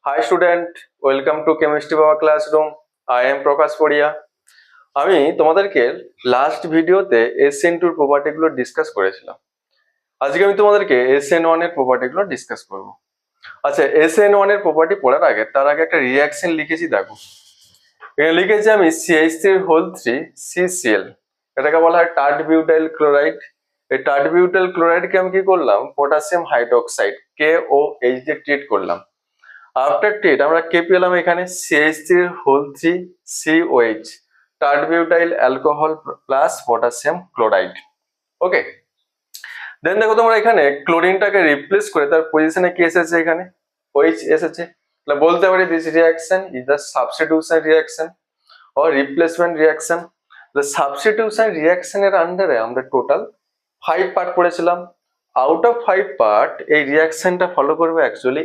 Hi student, welcome to Chemistry Power Classroom. I am Prakash Poria. আমি তোমাদেরকে last ভিডিওতে SN2 এর প্রপার্টিগুলো discuss করেছিলাম। আজকে আমি তোমাদেরকে SN1 এর প্রপার্টিগুলো ডিসকাস করব। আচ্ছা, SN1 এর প্রপার্টি পড়ার আগে তার আগে একটা রিঅ্যাকশন লিখেছি দেখো। এখানে লিখেছি আমি CH3 CCl। এটাকে বলা হয় টার্ট বিউটাইল ক্লোরাইড। এই টার্ট বিউটাইল ক্লোরাইডকে আমি কি করলাম, পটাশিয়াম হাইড্রোক্সাইড KOH দিয়ে ট্রিট করলাম। আফটার ট্রিট আমরা কে পেলাম এখানে CH3COH, tert butyl alcohol plus potassium chloride. Okay, then দেখো তোমরা এখানে ক্লোরিনটাকে রিপ্লেস করে তার পজিশনে কি এসেছে, এখানে OH এসেছে। তাহলে বলতে পারি this reaction is the substitution reaction or replacement reaction. The substitution reaction এর আন্ডারে আমরা টোটাল 5 পার্ট পড়েছিলাম। আউট অফ 5 পার্ট এই রিঅ্যাকশনটা ফলো করবে অ্যাকচুয়ালি